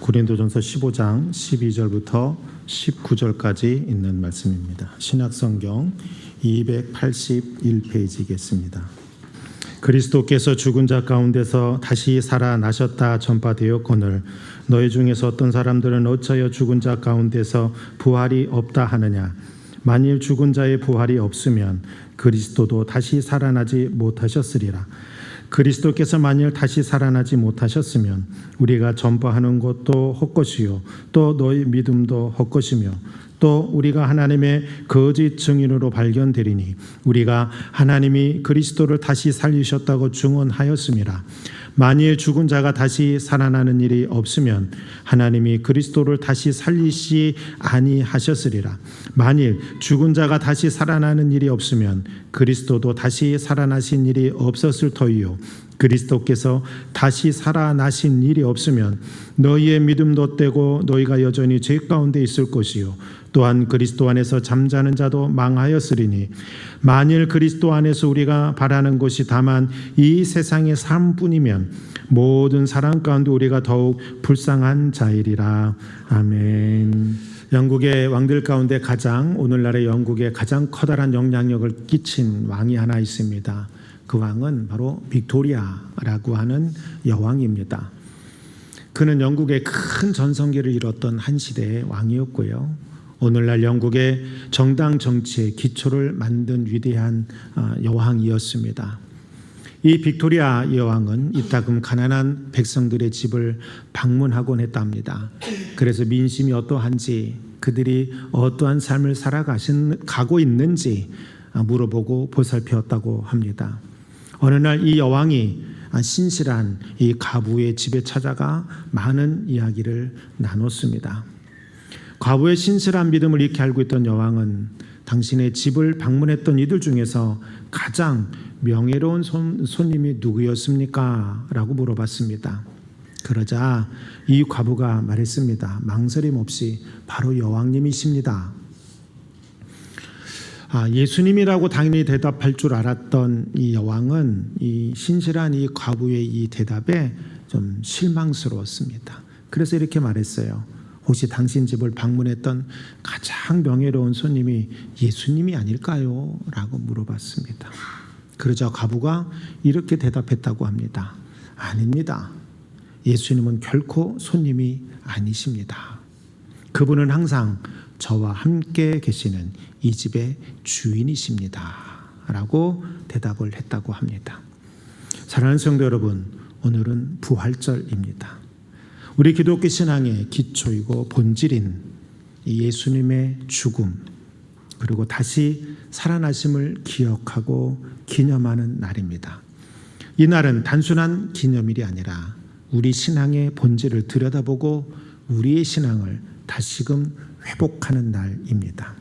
고린도전서 15장 12절부터 19절까지 있는 말씀입니다. 신약성경 281페이지겠습니다. 그리스도께서 죽은 자 가운데서 다시 살아나셨다 전파되었거늘 너희 중에서 어떤 사람들은 어찌하여 죽은 자 가운데서 부활이 없다 하느냐. 만일 죽은 자의 부활이 없으면 그리스도도 다시 살아나지 못하셨으리라. 그리스도께서 만일 다시 살아나지 못하셨으면 우리가 전파하는 것도 헛것이요 또 너희 믿음도 헛것이며 또 우리가 하나님의 거짓 증인으로 발견되리니 우리가 하나님이 그리스도를 다시 살리셨다고 증언하였음이라. 만일 죽은 자가 다시 살아나는 일이 없으면 하나님이 그리스도를 다시 살리시 아니하셨으리라. 만일 죽은 자가 다시 살아나는 일이 없으면 그리스도도 다시 살아나신 일이 없었을 터이요 그리스도께서 다시 살아나신 일이 없으면 너희의 믿음도 떼고 너희가 여전히 죄 가운데 있을 것이요 또한 그리스도 안에서 잠자는 자도 망하였으리니 만일 그리스도 안에서 우리가 바라는 것이 다만 이 세상의 삶뿐이면 모든 사람 가운데 우리가 더욱 불쌍한 자이리라. 아멘. 영국의 왕들 가운데 오늘날의 영국에 가장 커다란 영향력을 끼친 왕이 하나 있습니다. 그 왕은 바로 빅토리아라고 하는 여왕입니다. 그는 영국의 큰 전성기를 이뤘던 한 시대의 왕이었고요. 오늘날 영국의 정당 정치의 기초를 만든 위대한 여왕이었습니다. 이 빅토리아 여왕은 이따금 가난한 백성들의 집을 방문하곤 했답니다. 그래서 민심이 어떠한지 그들이 어떠한 삶을 살아가고 있는지 물어보고 보살펴었다고 합니다. 어느 날 이 여왕이 신실한 이 과부의 집에 찾아가 많은 이야기를 나눴습니다. 과부의 신실한 믿음을 익히 알고 있던 여왕은 당신의 집을 방문했던 이들 중에서 가장 명예로운 손님이 누구였습니까? 라고 물어봤습니다. 그러자 이 과부가 말했습니다. 망설임 없이 바로 여왕님이십니다. 예수님이라고 당연히 대답할 줄 알았던 이 여왕은 이 신실한 이 과부의 이 대답에 좀 실망스러웠습니다. 그래서 이렇게 말했어요. 혹시 당신 집을 방문했던 가장 명예로운 손님이 예수님이 아닐까요? 라고 물어봤습니다. 그러자 과부가 이렇게 대답했다고 합니다. 아닙니다. 예수님은 결코 손님이 아니십니다. 그분은 항상 저와 함께 계시는 이 집의 주인이십니다. 라고 대답을 했다고 합니다. 사랑하는 성도 여러분, 오늘은 부활절입니다. 우리 기독교 신앙의 기초이고 본질인 예수님의 죽음 그리고 다시 살아나심을 기억하고 기념하는 날입니다. 이 날은 단순한 기념일이 아니라 우리 신앙의 본질을 들여다보고 우리의 신앙을 다시금 회복하는 날입니다.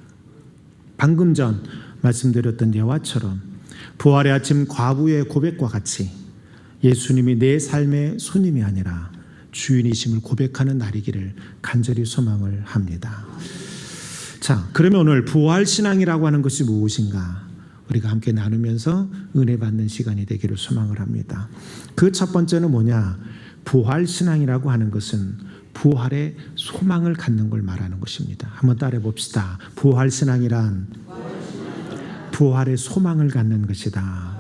방금 전 말씀드렸던 예화처럼 부활의 아침 과부의 고백과 같이 예수님이 내 삶의 손님이 아니라 주인이심을 고백하는 날이기를 간절히 소망을 합니다. 자, 그러면 오늘 부활신앙이라고 하는 것이 무엇인가? 우리가 함께 나누면서 은혜 받는 시간이 되기를 소망을 합니다. 그 첫 번째는 뭐냐? 부활신앙이라고 하는 것은 부활의 소망을 갖는 걸 말하는 것입니다. 한번 따라해 봅시다. 부활신앙이란 부활의 소망을 갖는 것이다.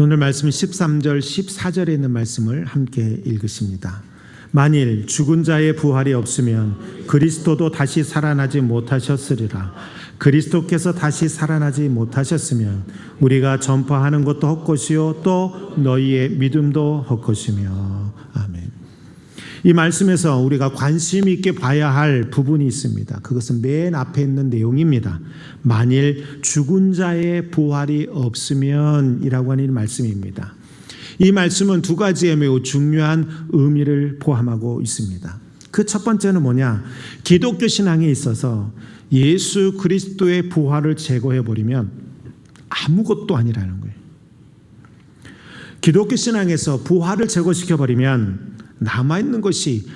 오늘 말씀 13절 14절에 있는 말씀을 함께 읽으십니다. 만일 죽은 자의 부활이 없으면 그리스도도 다시 살아나지 못하셨으리라. 그리스도께서 다시 살아나지 못하셨으면 우리가 전파하는 것도 헛것이요 또 너희의 믿음도 헛것이며. 아멘. 이 말씀에서 우리가 관심 있게 봐야 할 부분이 있습니다. 그것은 맨 앞에 있는 내용입니다. 만일 죽은 자의 부활이 없으면 이라고 하는 말씀입니다. 이 말씀은 두 가지의 매우 중요한 의미를 포함하고 있습니다. 그 첫 번째는 뭐냐? 기독교 신앙에 있어서 예수 그리스도의 부활을 제거해버리면 아무것도 아니라는 거예요. 기독교 신앙에서 부활을 제거시켜버리면 남아있는 것이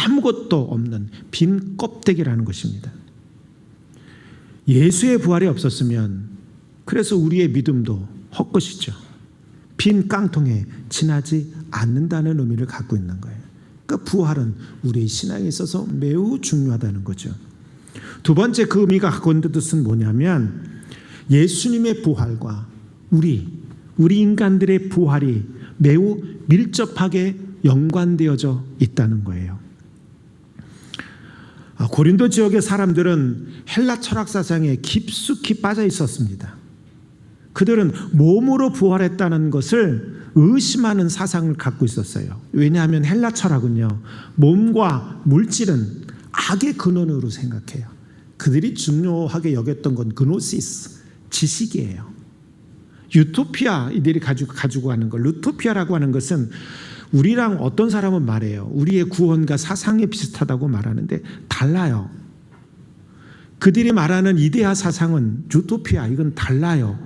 아무것도 없는 빈 껍데기라는 것입니다. 예수의 부활이 없었으면 그래서 우리의 믿음도 헛것이죠. 빈 깡통에 지나지 않는다는 의미를 갖고 있는 거예요. 그 부활은 우리의 신앙에 있어서 매우 중요하다는 거죠. 두 번째 그 의미가 갖고 있는 뜻은 뭐냐면 예수님의 부활과 우리 인간들의 부활이 매우 밀접하게 연관되어져 있다는 거예요. 고린도 지역의 사람들은 헬라 철학 사상에 깊숙이 빠져 있었습니다. 그들은 몸으로 부활했다는 것을 의심하는 사상을 갖고 있었어요. 왜냐하면 헬라 철학은요, 몸과 물질은 악의 근원으로 생각해요. 그들이 중요하게 여겼던 건 그노시스, 지식이에요. 유토피아, 이들이 가지고 하는 걸, 루토피아라고 하는 것은 우리랑 어떤 사람은 말해요. 우리의 구원과 사상이 비슷하다고 말하는데 달라요. 그들이 말하는 이데아 사상은 유토피아, 이건 달라요.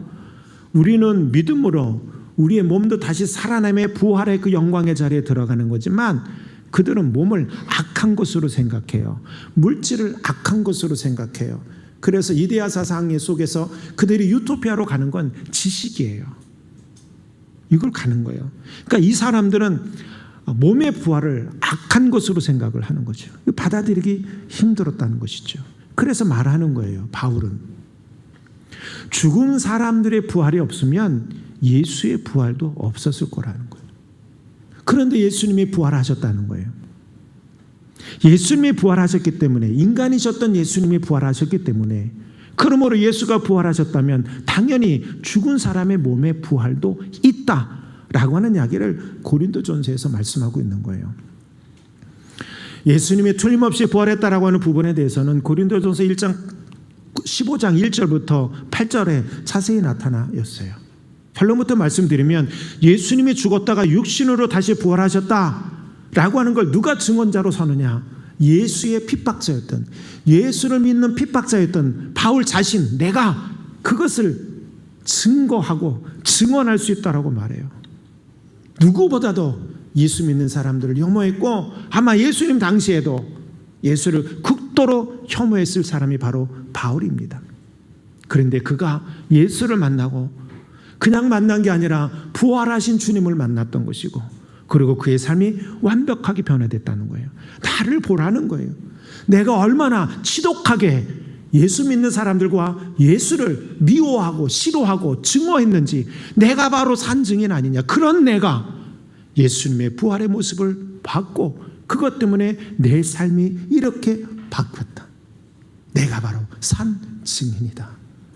우리는 믿음으로 우리의 몸도 다시 살아남의 부활의 그 영광의 자리에 들어가는 거지만 그들은 몸을 악한 것으로 생각해요. 물질을 악한 것으로 생각해요. 그래서 이데아 사상 속에서 그들이 유토피아로 가는 건 지식이에요. 이걸 가는 거예요. 그러니까 이 사람들은 몸의 부활을 악한 것으로 생각을 하는 거죠. 받아들이기 힘들었다는 것이죠. 그래서 말하는 거예요. 바울은 죽은 사람들의 부활이 없으면 예수의 부활도 없었을 거라는 거예요. 그런데 예수님이 부활하셨다는 거예요. 예수님이 부활하셨기 때문에, 인간이셨던 예수님이 부활하셨기 때문에, 그러므로 예수가 부활하셨다면 당연히 죽은 사람의 몸의 부활도 있다라고 하는 이야기를 고린도전서에서 말씀하고 있는 거예요. 예수님이 틀림없이 부활했다라고 하는 부분에 대해서는 고린도전서 15장 1절부터 8절에 자세히 나타나였어요. 결론부터 말씀드리면 예수님이 죽었다가 육신으로 다시 부활하셨다라고 하는 걸 누가 증언자로 서느냐? 예수의 핍박자였던, 예수를 믿는 핍박자였던 바울 자신, 내가 그것을 증거하고 증언할 수 있다라고 말해요. 누구보다도 예수 믿는 사람들을 혐오했고 아마 예수님 당시에도 예수를 극도로 혐오했을 사람이 바로 바울입니다. 그런데 그가 예수를 만나고 그냥 만난 게 아니라 부활하신 주님을 만났던 것이고, 그리고 그의 삶이 완벽하게 변화됐다는 거예요. 나를 보라는 거예요. 내가 얼마나 지독하게 예수 믿는 사람들과 예수를 미워하고 싫어하고 증오했는지 내가 바로 산 증인 아니냐. 그런 내가 예수님의 부활의 모습을 봤고 그것 때문에 내 삶이 이렇게 바뀌었다. 내가 바로 산 증인이다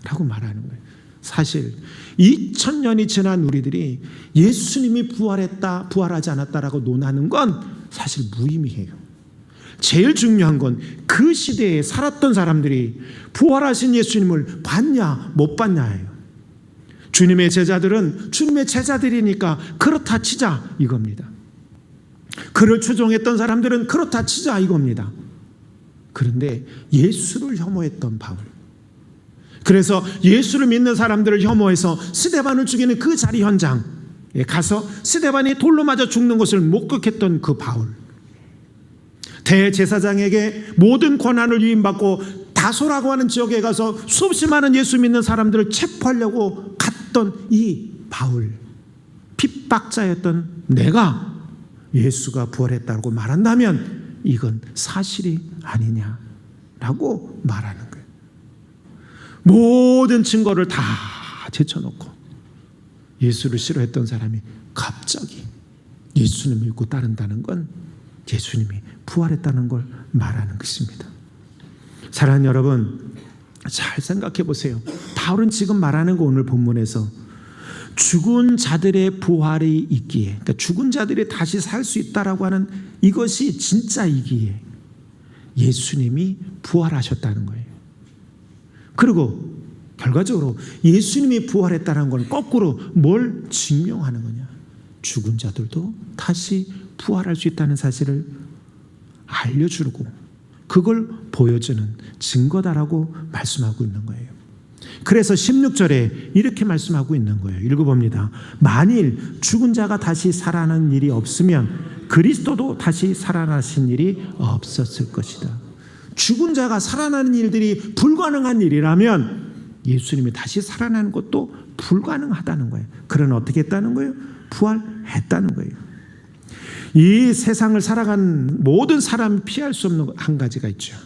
라고 말하는 거예요. 사실 2000년이 지난 우리들이 예수님이 부활했다, 부활하지 않았다라고 논하는 건 사실 무의미해요. 제일 중요한 건 그 시대에 살았던 사람들이 부활하신 예수님을 봤냐 못 봤냐예요. 주님의 제자들은 주님의 제자들이니까 그렇다 치자 이겁니다. 그를 추종했던 사람들은 그렇다 치자 이겁니다. 그런데 예수를 혐오했던 바울, 그래서 예수를 믿는 사람들을 혐오해서 스데반을 죽이는 그 자리 현장에 가서 스데반이 돌로 맞아 죽는 것을 목격했던 그 바울, 대제사장에게 모든 권한을 위임받고 다소라고 하는 지역에 가서 수없이 많은 예수 믿는 사람들을 체포하려고 갔던 이 바울, 핍박자였던 내가 예수가 부활했다고 말한다면 이건 사실이 아니냐라고 말하는 거예요. 모든 증거를 다 제쳐놓고 예수를 싫어했던 사람이 갑자기 예수님을 믿고 따른다는 건 예수님이 부활했다는 걸 말하는 것입니다. 사랑하는 여러분, 잘 생각해 보세요. 바울은 지금 말하는 거 오늘 본문에서 죽은 자들의 부활이 있기에, 그러니까 죽은 자들이 다시 살 수 있다라고 하는 이것이 진짜이기에 예수님이 부활하셨다는 거예요. 그리고 결과적으로 예수님이 부활했다는 건 거꾸로 뭘 증명하는 거냐? 죽은 자들도 다시 부활할 수 있다는 사실을 알려주고 그걸 보여주는 증거다라고 말씀하고 있는 거예요. 그래서 16절에 이렇게 말씀하고 있는 거예요. 읽어봅니다. 만일 죽은 자가 다시 살아나는 일이 없으면 그리스도도 다시 살아나신 일이 없었을 것이다. 죽은 자가 살아나는 일들이 불가능한 일이라면 예수님이 다시 살아나는 것도 불가능하다는 거예요. 그러나 어떻게 했다는 거예요? 부활했다는 거예요. 이 세상을 살아간 모든 사람이 피할 수 없는 한 가지가 있죠.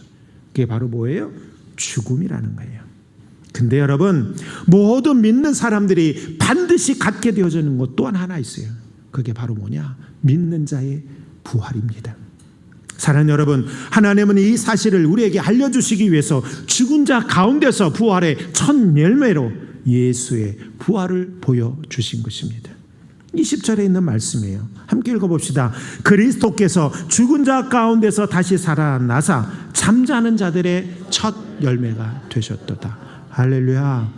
그게 바로 뭐예요? 죽음이라는 거예요. 근데 여러분, 모든 믿는 사람들이 반드시 갖게 되어지는 것 또한 하나 있어요. 그게 바로 뭐냐? 믿는 자의 부활입니다. 사랑하는 여러분, 하나님은 이 사실을 우리에게 알려주시기 위해서 죽은 자 가운데서 부활의 첫 열매로 예수의 부활을 보여주신 것입니다. 20절에 있는 말씀이에요. 함께 읽어봅시다. 그리스도께서 죽은 자 가운데서 다시 살아나사 잠자는 자들의 첫 열매가 되셨도다. 할렐루야.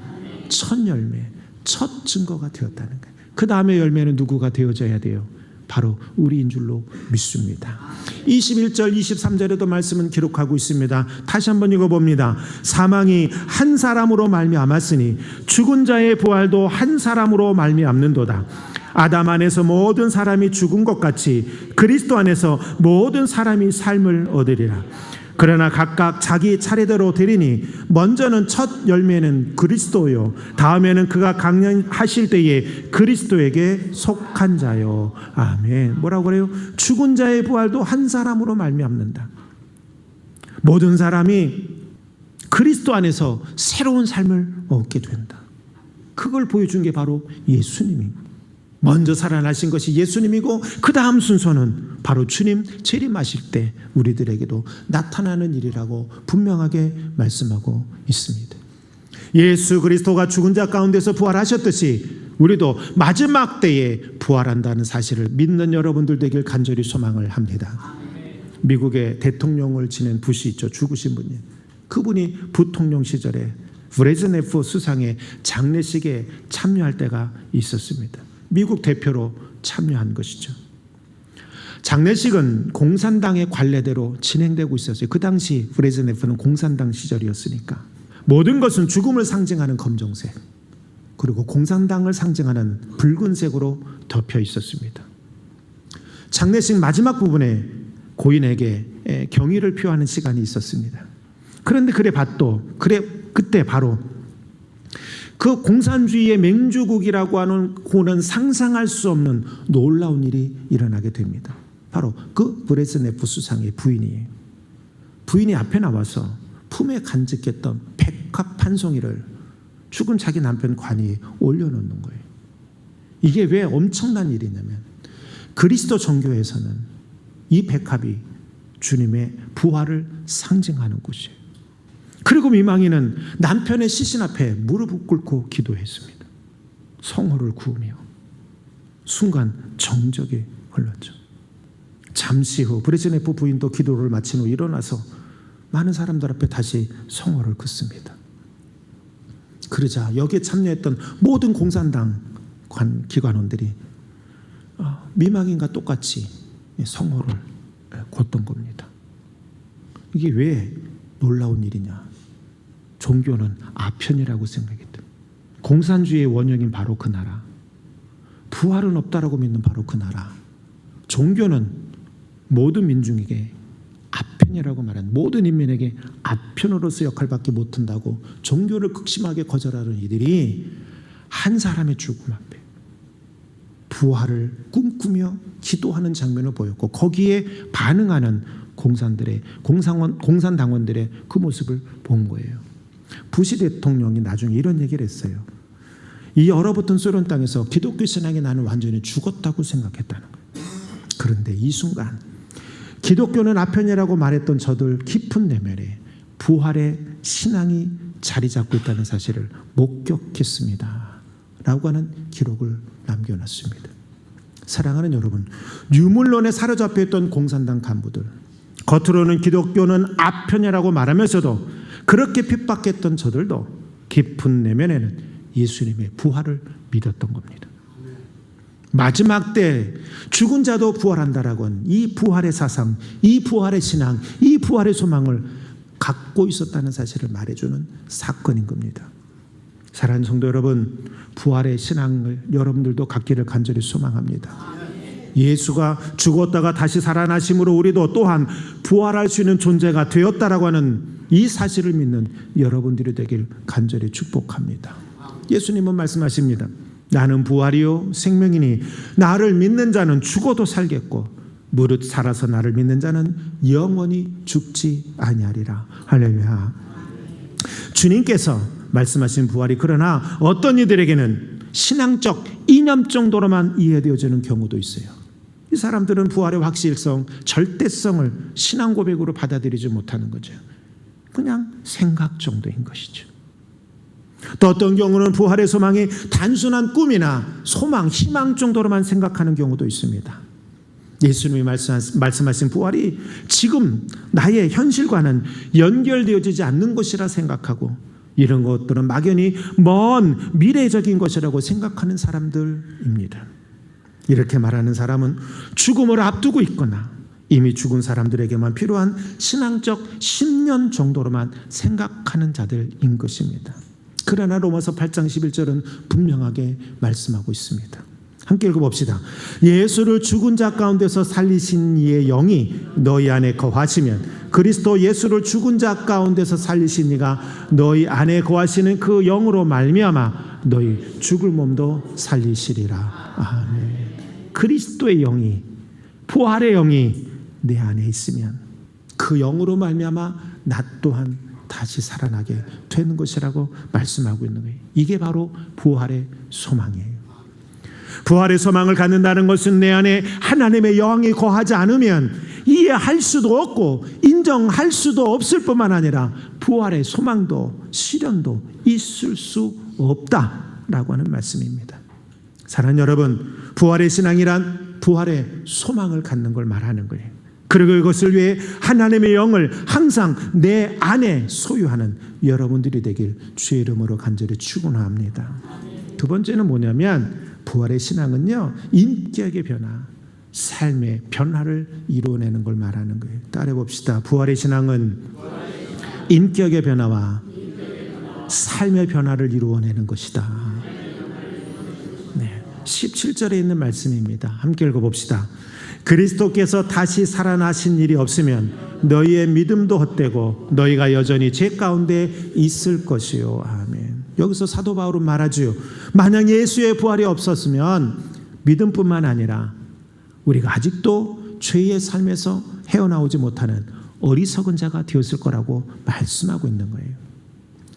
첫 열매, 첫 증거가 되었다는 거예요. 그 다음에 열매는 누구가 되어져야 돼요? 바로 우리인 줄로 믿습니다. 21절 23절에도 말씀은 기록하고 있습니다. 다시 한번 읽어봅니다. 사망이 한 사람으로 말미암았으니 죽은 자의 부활도 한 사람으로 말미암는도다. 아담 안에서 모든 사람이 죽은 것 같이 그리스도 안에서 모든 사람이 삶을 얻으리라. 그러나 각각 자기 차례대로 되리니 먼저는 첫 열매는 그리스도요, 다음에는 그가 강림하실 때에 그리스도에게 속한 자요. 아멘. 뭐라고 그래요? 죽은 자의 부활도 한 사람으로 말미암는다. 모든 사람이 그리스도 안에서 새로운 삶을 얻게 된다. 그걸 보여준 게 바로 예수님입니다. 먼저 살아나신 것이 예수님이고 그 다음 순서는 바로 주님 재림하실 때 우리들에게도 나타나는 일이라고 분명하게 말씀하고 있습니다. 예수 그리스도가 죽은 자 가운데서 부활하셨듯이 우리도 마지막 때에 부활한다는 사실을 믿는 여러분들 되길 간절히 소망을 합니다. 미국의 대통령을 지낸 부시 있죠. 죽으신 분이. 그분이 부통령 시절에 브레즈네프 수상의 장례식에 참여할 때가 있었습니다. 미국 대표로 참여한 것이죠. 장례식은 공산당의 관례대로 진행되고 있었어요. 그 당시 브레즈네프는 공산당 시절이었으니까 모든 것은 죽음을 상징하는 검정색, 그리고 공산당을 상징하는 붉은색으로 덮여 있었습니다. 장례식 마지막 부분에 고인에게 경의를 표하는 시간이 있었습니다. 그런데 그때 바로 그 공산주의의 맹주국이라고 하는 고는 상상할 수 없는 놀라운 일이 일어나게 됩니다. 바로 그 브레즈네프 수상의 부인이에요. 부인이 앞에 나와서 품에 간직했던 백합 한 송이를 죽은 자기 남편 관이에 올려놓는 거예요. 이게 왜 엄청난 일이냐면 그리스도 종교에서는 이 백합이 주님의 부활을 상징하는 곳이에요. 그리고 미망이는 남편의 시신 앞에 무릎을 꿇고 기도했습니다. 성호를 구우며 순간 정적이 흘렀죠. 잠시 후 브레즈네프 부인도 기도를 마친 후 일어나서 많은 사람들 앞에 다시 성호를 긋습니다. 그러자 여기에 참여했던 모든 공산당 기관원들이 미망인과 똑같이 성호를 걷던 겁니다. 이게 왜 놀라운 일이냐? 종교는 아편이라고 생각했다. 공산주의의 원형인 바로 그 나라, 부활은 없다라고 믿는 바로 그 나라, 종교는 모든 민중에게 아편이라고 말하는, 모든 인민에게 아편으로서 역할밖에 못한다고 종교를 극심하게 거절하는 이들이 한 사람의 죽음 앞에 부활을 꿈꾸며 기도하는 장면을 보였고, 거기에 반응하는 공산당원들의 그 모습을 본 거예요. 부시 대통령이 나중에 이런 얘기를 했어요. 이 얼어붙은 소련 땅에서 기독교 신앙이 나는 완전히 죽었다고 생각했다는 거예요. 그런데 이 순간 기독교는 아편이라고 말했던 저들 깊은 내면에 부활의 신앙이 자리 잡고 있다는 사실을 목격했습니다 라고 하는 기록을 남겨놨습니다. 사랑하는 여러분, 유물론에 사로잡혀 있던 공산당 간부들, 겉으로는 기독교는 아편이라고 말하면서도 그렇게 핍박했던 저들도 깊은 내면에는 예수님의 부활을 믿었던 겁니다. 마지막 때 죽은 자도 부활한다라고 하는 이 부활의 사상, 이 부활의 신앙, 이 부활의 소망을 갖고 있었다는 사실을 말해주는 사건인 겁니다. 사랑하는 성도 여러분, 부활의 신앙을 여러분들도 갖기를 간절히 소망합니다. 예수가 죽었다가 다시 살아나심으로 우리도 또한 부활할 수 있는 존재가 되었다라고 하는 이 사실을 믿는 여러분들이 되길 간절히 축복합니다. 예수님은 말씀하십니다. 나는 부활이요 생명이니 나를 믿는 자는 죽어도 살겠고 무릇 살아서 나를 믿는 자는 영원히 죽지 아니하리라. 할렐루야. 주님께서 말씀하신 부활이 그러나 어떤 이들에게는 신앙적 이념 정도로만 이해되어지는 경우도 있어요. 이 사람들은 부활의 확실성, 절대성을 신앙 고백으로 받아들이지 못하는 거죠. 그냥 생각 정도인 것이죠. 또 어떤 경우는 부활의 소망이 단순한 꿈이나 소망, 희망 정도로만 생각하는 경우도 있습니다. 예수님이 말씀하신 부활이 지금 나의 현실과는 연결되어지지 않는 것이라 생각하고 이런 것들은 막연히 먼 미래적인 것이라고 생각하는 사람들입니다. 이렇게 말하는 사람은 죽음을 앞두고 있거나 이미 죽은 사람들에게만 필요한 신앙적 신념 정도로만 생각하는 자들인 것입니다. 그러나 로마서 8장 11절은 분명하게 말씀하고 있습니다. 함께 읽어봅시다. 예수를 죽은 자 가운데서 살리신 이의 영이 너희 안에 거하시면 그리스도 예수를 죽은 자 가운데서 살리신 이가 너희 안에 거하시는 그 영으로 말미암아 너희 죽을 몸도 살리시리라. 아멘. 그리스도의 영이, 부활의 영이 내 안에 있으면 그 영으로 말미암아 나 또한 다시 살아나게 되는 것이라고 말씀하고 있는 거예요. 이게 바로 부활의 소망이에요. 부활의 소망을 갖는다는 것은 내 안에 하나님의 영이 거하지 않으면 이해할 수도 없고 인정할 수도 없을 뿐만 아니라 부활의 소망도 실현도 있을 수 없다라고 하는 말씀입니다. 사랑하는 여러분, 부활의 신앙이란 부활의 소망을 갖는 걸 말하는 거예요. 그리고 이것을 위해 하나님의 영을 항상 내 안에 소유하는 여러분들이 되길 주의 이름으로 간절히 축원합니다. 두 번째는 뭐냐면 부활의 신앙은요, 인격의 변화, 삶의 변화를 이루어내는 걸 말하는 거예요. 따라해 봅시다. 부활의 신앙은 인격의 변화와 삶의 변화를 이루어내는 것이다. 네, 17절에 있는 말씀입니다. 함께 읽어봅시다. 그리스도께서 다시 살아나신 일이 없으면 너희의 믿음도 헛되고 너희가 여전히 죄 가운데 있을 것이요. 아멘. 여기서 사도 바울은 말하죠. 만약 예수의 부활이 없었으면 믿음뿐만 아니라 우리가 아직도 죄의 삶에서 헤어나오지 못하는 어리석은 자가 되었을 거라고 말씀하고 있는 거예요.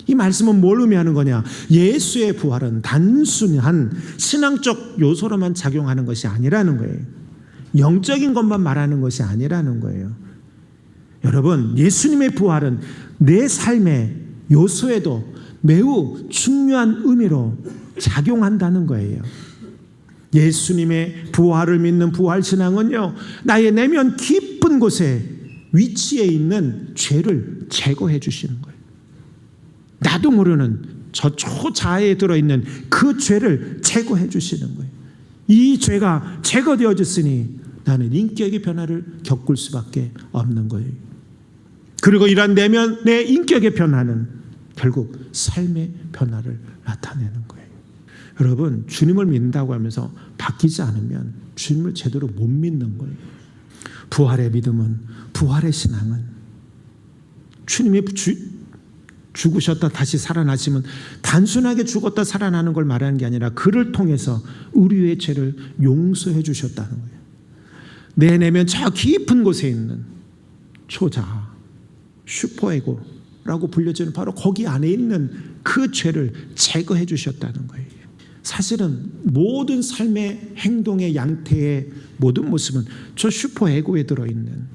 이 말씀은 뭘 의미하는 거냐? 예수의 부활은 단순한 신앙적 요소로만 작용하는 것이 아니라는 거예요. 영적인 것만 말하는 것이 아니라는 거예요. 여러분, 예수님의 부활은 내 삶의 요소에도 매우 중요한 의미로 작용한다는 거예요. 예수님의 부활을 믿는 부활신앙은요, 나의 내면 깊은 곳에 위치해 있는 죄를 제거해 주시는 거예요. 나도 모르는 저 초자아에 들어있는 그 죄를 제거해 주시는 거예요. 이 죄가 제거되어졌으니 나는 인격의 변화를 겪을 수밖에 없는 거예요. 그리고 이러한 내면 내 인격의 변화는 결국 삶의 변화를 나타내는 거예요. 여러분, 주님을 믿는다고 하면서 바뀌지 않으면 주님을 제대로 못 믿는 거예요. 부활의 믿음은, 부활의 신앙은 주님이 죽으셨다 다시 살아나시면 단순하게 죽었다 살아나는 걸 말하는 게 아니라 그를 통해서 우리의 죄를 용서해 주셨다는 거예요. 내 내면 저 깊은 곳에 있는 초자아, 슈퍼에고라고 불려지는 바로 거기 안에 있는 그 죄를 제거해 주셨다는 거예요. 사실은 모든 삶의 행동의 양태의 모든 모습은 저 슈퍼에고에 들어있는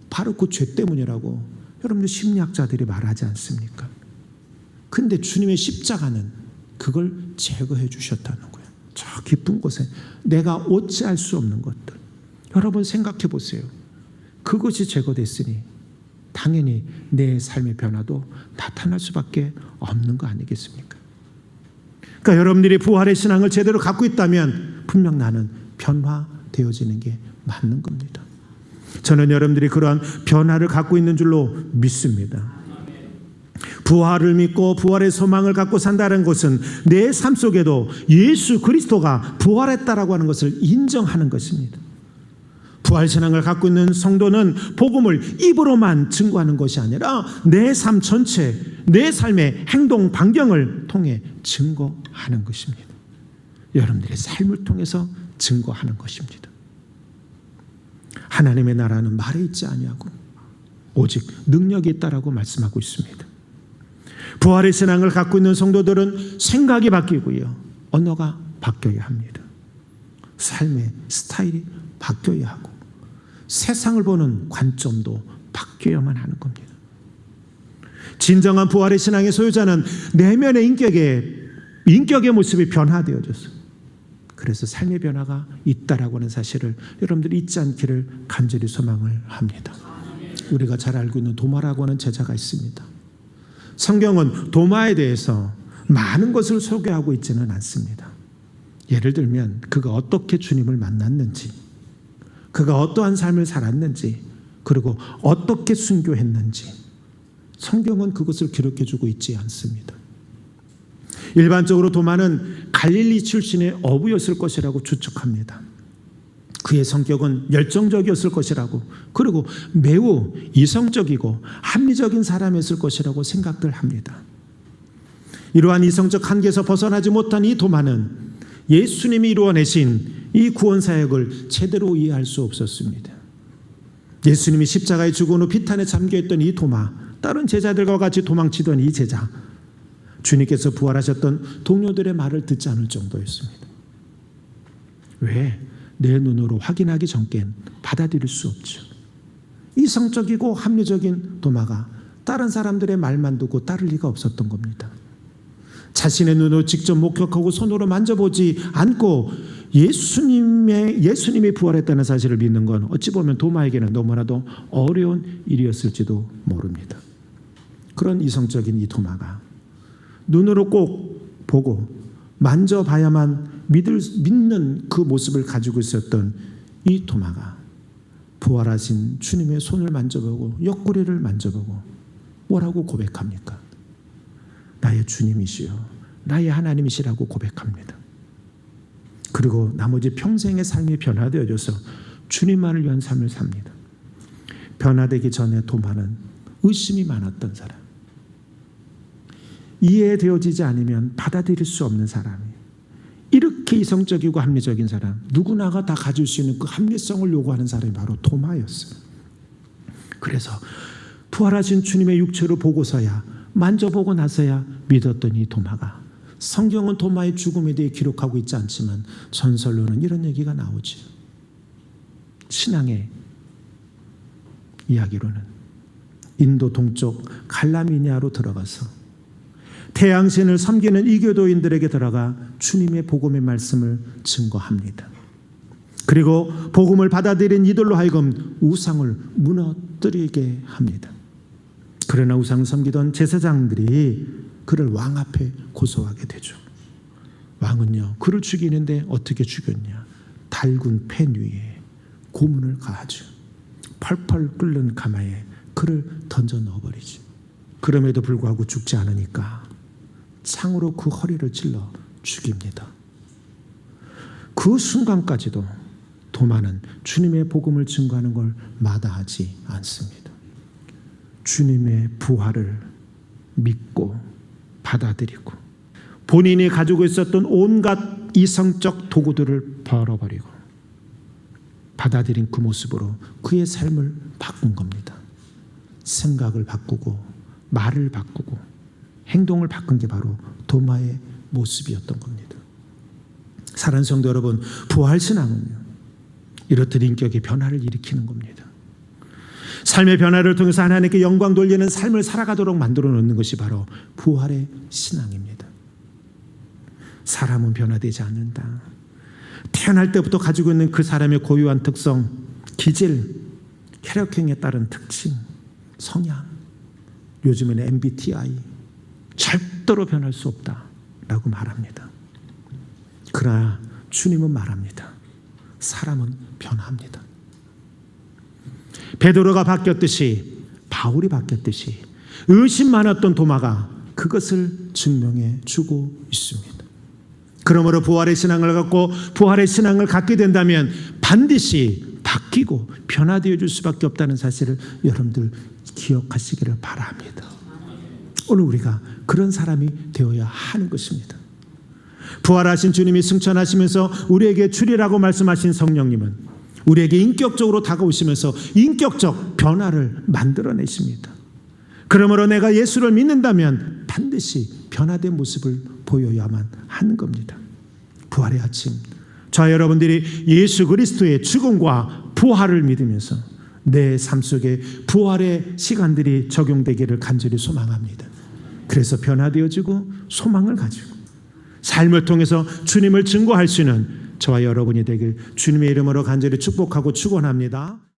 바로 그 죄 때문이라고 여러분들 심리학자들이 말하지 않습니까? 근데 주님의 십자가는 그걸 제거해 주셨다는 거예요. 저 깊은 곳에 내가 어찌할 수 없는 것들, 여러분 생각해 보세요. 그것이 제거됐으니 당연히 내 삶의 변화도 나타날 수밖에 없는 거 아니겠습니까? 그러니까 여러분들이 부활의 신앙을 제대로 갖고 있다면 분명 나는 변화되어지는 게 맞는 겁니다. 저는 여러분들이 그러한 변화를 갖고 있는 줄로 믿습니다. 부활을 믿고 부활의 소망을 갖고 산다는 것은 내 삶 속에도 예수 그리스도가 부활했다라고 하는 것을 인정하는 것입니다. 부활신앙을 갖고 있는 성도는 복음을 입으로만 증거하는 것이 아니라 내 삶 전체, 내 삶의 행동 반경을 통해 증거하는 것입니다. 여러분들의 삶을 통해서 증거하는 것입니다. 하나님의 나라는 말에 있지 아니하고 오직 능력이 있다라고 말씀하고 있습니다. 부활의 신앙을 갖고 있는 성도들은 생각이 바뀌고요, 언어가 바뀌어야 합니다. 삶의 스타일이 바뀌어야 하고 세상을 보는 관점도 바뀌어야만 하는 겁니다. 진정한 부활의 신앙의 소유자는 내면의 인격의 모습이 변화되어졌어요. 그래서 삶의 변화가 있다라고 하는 사실을 여러분들이 잊지 않기를 간절히 소망을 합니다. 우리가 잘 알고 있는 도마라고 하는 제자가 있습니다. 성경은 도마에 대해서 많은 것을 소개하고 있지는 않습니다. 예를 들면 그가 어떻게 주님을 만났는지, 그가 어떠한 삶을 살았는지, 그리고 어떻게 순교했는지 성경은 그것을 기록해주고 있지 않습니다. 일반적으로 도마는 갈릴리 출신의 어부였을 것이라고 추측합니다. 그의 성격은 열정적이었을 것이라고, 그리고 매우 이성적이고 합리적인 사람이었을 것이라고 생각들 합니다. 이러한 이성적 한계에서 벗어나지 못한 이 도마는 예수님이 이루어내신 이 구원 사역을 제대로 이해할 수 없었습니다. 예수님이 십자가에 죽은 후 비탄에 잠겨있던 이 도마, 다른 제자들과 같이 도망치던 이 제자, 주님께서 부활하셨던 동료들의 말을 듣지 않을 정도였습니다. 왜? 내 눈으로 확인하기 전엔 받아들일 수 없죠. 이성적이고 합리적인 도마가 다른 사람들의 말만 듣고 따를 리가 없었던 겁니다. 자신의 눈으로 직접 목격하고 손으로 만져보지 않고 예수님이 부활했다는 사실을 믿는 건 어찌 보면 도마에게는 너무나도 어려운 일이었을지도 모릅니다. 그런 이성적인 이 도마가 눈으로 꼭 보고 만져봐야만 믿는 그 모습을 가지고 있었던 이 도마가 부활하신 주님의 손을 만져보고 옆구리를 만져보고 뭐라고 고백합니까? 나의 주님이시여, 나의 하나님이시라고 고백합니다. 그리고 나머지 평생의 삶이 변화되어져서 주님만을 위한 삶을 삽니다. 변화되기 전에 도마는 의심이 많았던 사람, 이해되어지지 않으면 받아들일 수 없는 사람이에요. 이렇게 이성적이고 합리적인 사람, 누구나가 다 가질 수 있는 그 합리성을 요구하는 사람이 바로 도마였어요. 그래서 부활하신 주님의 육체를 보고서야, 만져보고 나서야 믿었던 이 도마가, 성경은 도마의 죽음에 대해 기록하고 있지 않지만 전설로는 이런 얘기가 나오죠. 신앙의 이야기로는 인도 동쪽 갈라미니아로 들어가서 태양신을 섬기는 이교도인들에게 들어가 주님의 복음의 말씀을 증거합니다. 그리고 복음을 받아들인 이들로 하여금 우상을 무너뜨리게 합니다. 그러나 우상을 섬기던 제사장들이 그를 왕 앞에 고소하게 되죠. 왕은요, 그를 죽이는데 어떻게 죽였냐? 달군 팬 위에 고문을 가하죠. 펄펄 끓는 가마에 그를 던져 넣어버리죠. 그럼에도 불구하고 죽지 않으니까 창으로 그 허리를 찔러 죽입니다. 그 순간까지도 도마는 주님의 복음을 증거하는 걸 마다하지 않습니다. 주님의 부활을 믿고 받아들이고 본인이 가지고 있었던 온갖 이성적 도구들을 벌어버리고 받아들인 그 모습으로 그의 삶을 바꾼 겁니다. 생각을 바꾸고 말을 바꾸고 행동을 바꾼 게 바로 도마의 모습이었던 겁니다. 사랑하는 성도 여러분, 부활신앙은요, 이렇듯 인격의 변화를 일으키는 겁니다. 삶의 변화를 통해서 하나님께 영광 돌리는 삶을 살아가도록 만들어 놓는 것이 바로 부활의 신앙입니다. 사람은 변화되지 않는다. 태어날 때부터 가지고 있는 그 사람의 고유한 특성, 기질, 혈액형에 따른 특징, 성향, 요즘에는 MBTI, 절대로 변할 수 없다라고 말합니다. 그러나 주님은 말합니다. 사람은 변합니다. 베드로가 바뀌었듯이, 바울이 바뀌었듯이 의심 많았던 도마가 그것을 증명해 주고 있습니다. 그러므로 부활의 신앙을 갖고 부활의 신앙을 갖게 된다면 반드시 바뀌고 변화되어 줄 수밖에 없다는 사실을 여러분들 기억하시기를 바랍니다. 오늘 우리가 그런 사람이 되어야 하는 것입니다. 부활하신 주님이 승천하시면서 우리에게 주리라고 말씀하신 성령님은 우리에게 인격적으로 다가오시면서 인격적 변화를 만들어내십니다. 그러므로 내가 예수를 믿는다면 반드시 변화된 모습을 보여야만 하는 겁니다. 부활의 아침, 저와 여러분들이 예수 그리스도의 죽음과 부활을 믿으면서 내 삶 속에 부활의 시간들이 적용되기를 간절히 소망합니다. 그래서 변화되어지고 소망을 가지고 삶을 통해서 주님을 증거할 수 있는 저와 여러분이 되길 주님의 이름으로 간절히 축복하고 축원합니다.